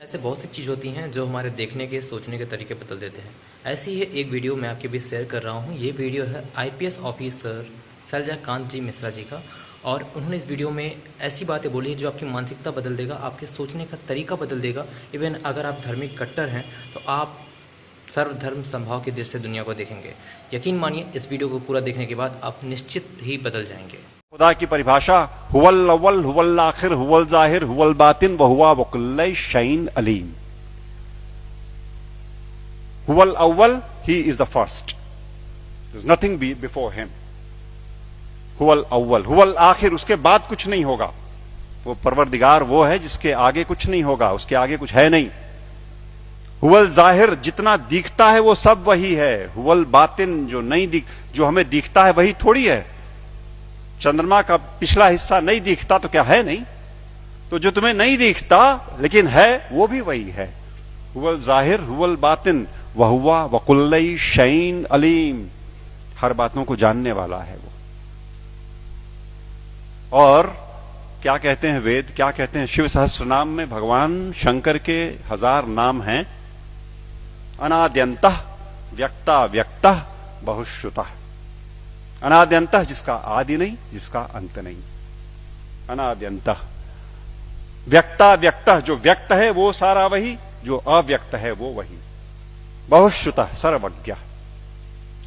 ऐसे बहुत सी चीज़ होती हैं जो हमारे देखने के सोचने के तरीके बदल देते हैं। ऐसी ही एक वीडियो मैं आपके बीच शेयर कर रहा हूँ। ये वीडियो है आईपीएस ऑफिसर शैलजाकांत जी मिश्रा जी का, और उन्होंने इस वीडियो में ऐसी बातें बोली हैं जो आपकी मानसिकता बदल देगा, आपके सोचने का तरीका बदल देगा। इवन अगर आप धार्मिक कट्टर हैं तो आप सर्वधर्म संभाव की दृष्टि से दुनिया को देखेंगे। यकीन मानिए, इस वीडियो को पूरा देखने के बाद आप निश्चित ही बदल जाएंगे। खुदा की परिभाषा हुवल अव्वल हुवल आखिर हुवल जाहिर हुवल बातिन वहुवा वकुल्ल शैइन अलीम। हुवल अव्वल, he is the first, there is nothing before him. हुवल अव्वल, हुवल आखिर, उसके बाद कुछ नहीं होगा। वो परवरदिगार वो है जिसके आगे कुछ नहीं होगा, उसके आगे कुछ है नहीं। हुवल जाहिर, जितना दिखता है वो सब वही है। हुवल बातिन, जो हमें दिखता है वही थोड़ी है। चंद्रमा का पिछला हिस्सा नहीं दिखता तो क्या है नहीं? तो जो तुम्हें नहीं दिखता लेकिन है वो भी वही है। हुवल जाहिर हुवल बातिन वहुवा वकुल्ल शैइन अलीम, हर बातों को जानने वाला है वो। और क्या कहते हैं वेद, क्या कहते हैं? शिव सहस्त्र नाम में भगवान शंकर के 1000 नाम हैं। अनाद्यंतः व्यक्ता व्यक्तः बहुश्रुतः। अनाद्यंतः, जिसका आदि नहीं, जिसका अंत नहीं। अनाद्यंतः व्यक्ता व्यक्तः, जो व्यक्त है वो सारा वही, जो अव्यक्त है वो वही। बहुश्रुतः, सर्वज्ञ,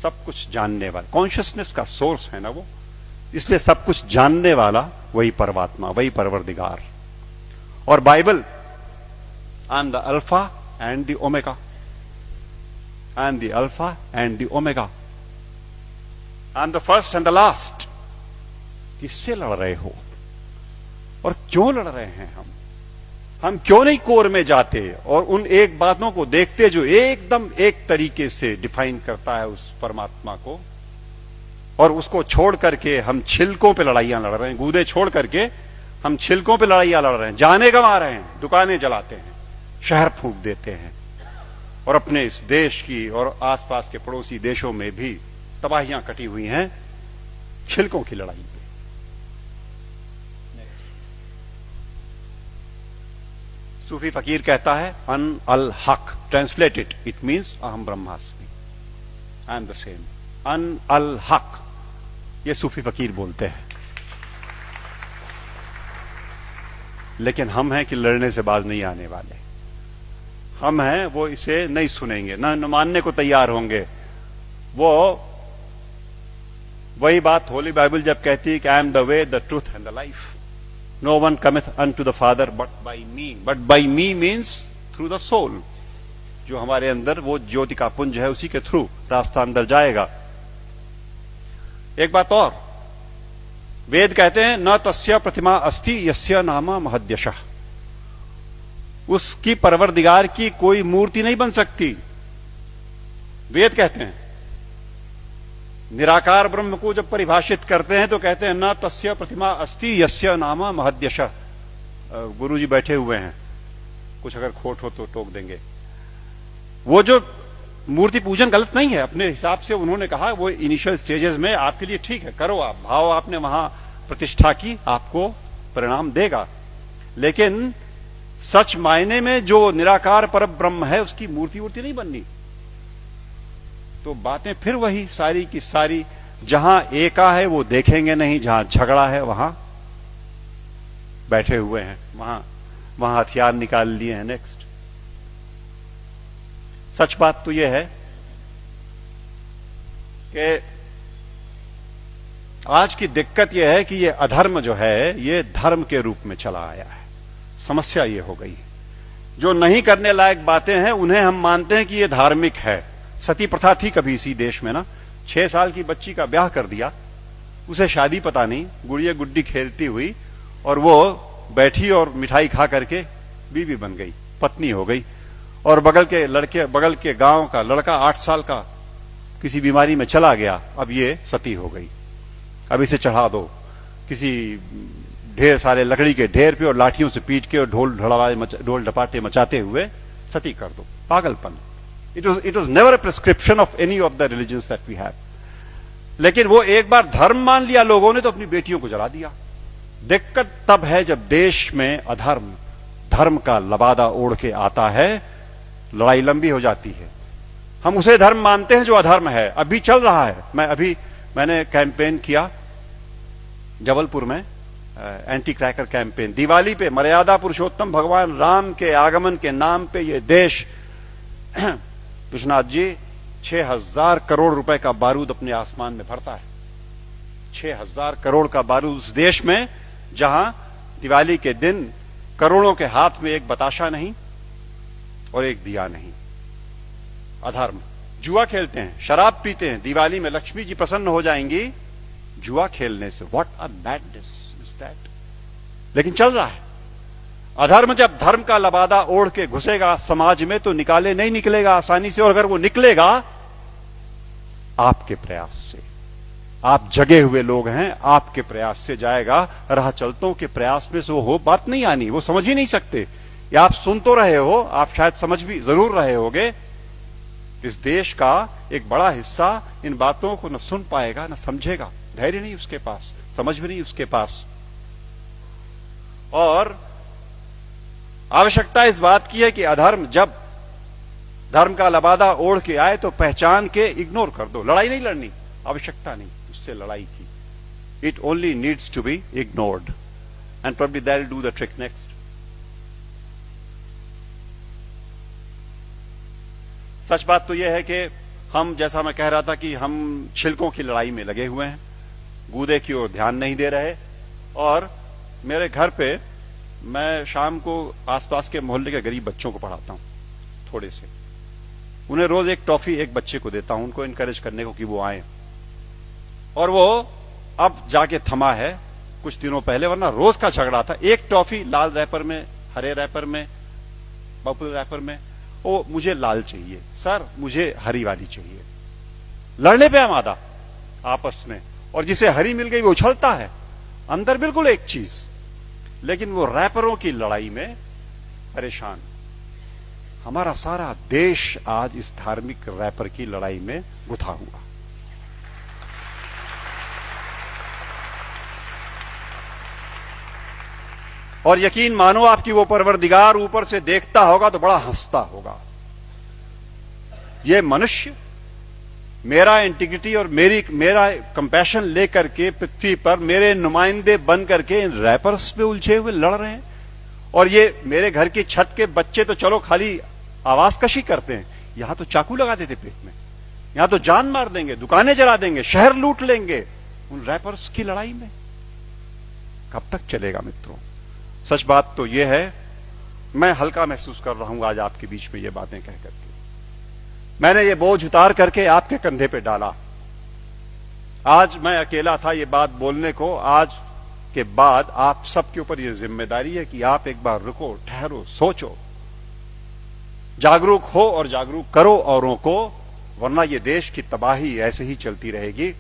सब कुछ जानने वाला। कॉन्शियसनेस का सोर्स है ना वो, इसलिए सब कुछ जानने वाला वही परमात्मा, वही परवरदिगार। और Bible, I am the alpha and the omega, I am the alpha and the omega, I am the first and the last. किससे लड़ रहे हो और क्यों लड़ रहे हैं? हम क्यों नहीं कोर में जाते और उन एक बातों को देखते जो एकदम एक तरीके से डिफाइन करता है उस परमात्मा को, और उसको छोड़ करके हम छिलकों पे लड़ाइयां लड़ रहे हैं। गूदे छोड़ करके हम छिलकों पे लड़ाइयां लड़ रहे हैं, जाने गंवा रहे हैं, दुकानें जलाते हैं, शहर फूंक देते हैं, और अपने इस देश की और आसपास के पड़ोसी देशों में भी तबाहियां कटी हुई हैं छिलकों की लड़ाई पे। सूफी फकीर कहता है अन अल हक, ट्रांसलेटेड इट मींस अहम ब्रह्मास्मि, आई एम द सेम। अन अल हक, ये सूफी फकीर बोलते हैं। लेकिन हम हैं कि लड़ने से बाज नहीं आने वाले। हम हैं वो इसे नहीं सुनेंगे, न मानने को तैयार होंगे। वो वही बात होली बाइबल जब कहती है कि I am the way the truth and the life, no one cometh unto the father but by me. But by me means through the soul, जो हमारे अंदर वो ज्योति का पुंज है, उसी के थ्रू रास्ता अंदर जाएगा। एक बात और, वेद कहते हैं न तस्य प्रतिमा अस्ति यस्य नामा महद्यशः, उसकी परवरदिगार की कोई मूर्ति नहीं बन सकती। वेद कहते हैं। निराकार ब्रह्म को जब परिभाषित करते हैं तो कहते हैं न तस्य प्रतिमा अस्ति यस्य नामा महद्यशः। गुरु जी बैठे हुए हैं, कुछ अगर खोट हो तो टोक देंगे। वो जो मूर्ति पूजन गलत नहीं है, अपने हिसाब से उन्होंने कहा वो इनिशियल स्टेजेस में आपके लिए ठीक है, करो आप, भाव आपने वहां प्रतिष्ठा की, आपको परिणाम देगा। लेकिन सच मायने में जो निराकार पर ब्रह्म है उसकी मूर्ति वूर्ति नहीं बननी। तो बातें फिर वही सारी की सारी, जहां एका है वो देखेंगे नहीं, जहां झगड़ा है वहां बैठे हुए हैं, वहां हथियार निकाल लिए हैं। नेक्स्ट, सच बात तो यह है कि आज की दिक्कत यह है कि यह अधर्म जो है ये धर्म के रूप में चला आया है। समस्या यह हो गई, जो नहीं करने लायक बातें हैं उन्हें हम मानते हैं कि यह धार्मिक है। सती प्रथा थी कभी इसी देश में ना, 6 साल की बच्ची का ब्याह कर दिया, उसे शादी पता नहीं, गुड़िया गुड्डी खेलती हुई, और वो बैठी और मिठाई खा करके बीवी बन गई, पत्नी हो गई। और बगल के गांव का लड़का 8 साल का किसी बीमारी में चला गया, अब ये सती हो गई। अब इसे चढ़ा दो किसी ढेर सारे लकड़ी के ढेर पे और लाठियों से पीट के और ढोल ढपाटे मचाते हुए सती कर दो। पागलपन। It was never a prescription of any of the religions that we have. लेकिन वो एक बार धर्म मान लिया लोगों ने तो अपनी बेटियों को जला दिया। दिक्कत तब है जब देश में अधर्म धर्म का लबादा ओढ़ के आता है, लड़ाई लंबी हो जाती है। हम उसे धर्म मानते हैं जो अधर्म है। अभी चल रहा है। मैंने कैंपेन किया जबलपुर में, एंटी क्रैकर कैंपेन। दिवाली पे मर्यादा पुरुषोत्तम भगवान राम के आगमन के नाम पे ये देश विश्वनाथ जी 6,000 करोड़ रुपए का बारूद अपने आसमान में भरता है। 6,000 करोड़ का बारूद उस देश में जहां दिवाली के दिन करोड़ों के हाथ में एक बताशा नहीं और एक दिया नहीं। अधर्म। जुआ खेलते हैं, शराब पीते हैं, दिवाली में लक्ष्मी जी प्रसन्न हो जाएंगी जुआ खेलने से। What a madness is that. लेकिन चल रहा है। अधर्म जब धर्म का लबादा ओढ़ के घुसेगा समाज में तो नहीं निकलेगा आसानी से। और अगर वो निकलेगा आपके प्रयास से, आप जगे हुए लोग हैं, आपके प्रयास से जाएगा। राह चलतों के प्रयास में से वो बात नहीं आनी, वो समझ ही नहीं सकते। या आप सुन तो रहे हो, आप शायद समझ भी जरूर रहे होगे। इस देश का एक बड़ा हिस्सा इन बातों को न सुन पाएगा न समझेगा। धैर्य नहीं उसके पास, समझ भी नहीं उसके पास। और आवश्यकता इस बात की है कि अधर्म जब धर्म का लबादा ओढ़ के आए तो पहचान के इग्नोर कर दो। लड़ाई नहीं लड़नी, आवश्यकता नहीं उससे लड़ाई की। It only needs to be ignored and probably that will do the trick next. सच बात तो यह है कि हम, जैसा मैं कह रहा था, कि हम छिलकों की लड़ाई में लगे हुए हैं, गूदे की ओर ध्यान नहीं दे रहे। और मेरे घर पे मैं शाम को आसपास के मोहल्ले के गरीब बच्चों को पढ़ाता हूं, थोड़े से। उन्हें रोज एक टॉफी एक बच्चे को देता हूं, उनको इनकरेज करने को कि वो आए। और वो अब जाके थमा है, कुछ दिनों पहले वरना रोज का झगड़ा था। एक टॉफी लाल रैपर में, हरे रैपर में, पर्पल रैपर में। वो मुझे लाल चाहिए सर, मुझे हरी वाली चाहिए। लड़ने पे आमादा आपस में। और जिसे हरी मिल गई वो उछलता है, अंदर बिल्कुल एक चीज, लेकिन वो रैपरों की लड़ाई में परेशान। हमारा सारा देश आज इस धार्मिक रैपर की लड़ाई में गुथा हुआ। और यकीन मानो आपकी वो परवरदिगार ऊपर से देखता होगा तो बड़ा हंसता होगा। ये मनुष्य मेरा इंटीग्रिटी और मेरा कंपैशन लेकर के पृथ्वी पर मेरे नुमाइंदे बन करके इन रैपर्स पे उलझे हुए लड़ रहे हैं। और ये मेरे घर की छत के बच्चे तो चलो खाली आवाज कशी करते हैं, यहां तो चाकू लगा देते पेट में, यहां तो जान मार देंगे, दुकानें जला देंगे, शहर लूट लेंगे। उन रैपर्स की लड़ाई में कब तक चलेगा मित्रों? सच बात तो यह है, मैं हल्का महसूस कर रहा हूं आज आपके बीच में ये बातें कह करके। मैंने ये बोझ उतार करके आपके कंधे पे डाला। आज मैं अकेला था ये बात बोलने को। आज के बाद आप सबके ऊपर ये जिम्मेदारी है कि आप एक बार रुको, ठहरो, सोचो, जागरूक हो और जागरूक करो औरों को, वरना ये देश की तबाही ऐसे ही चलती रहेगी।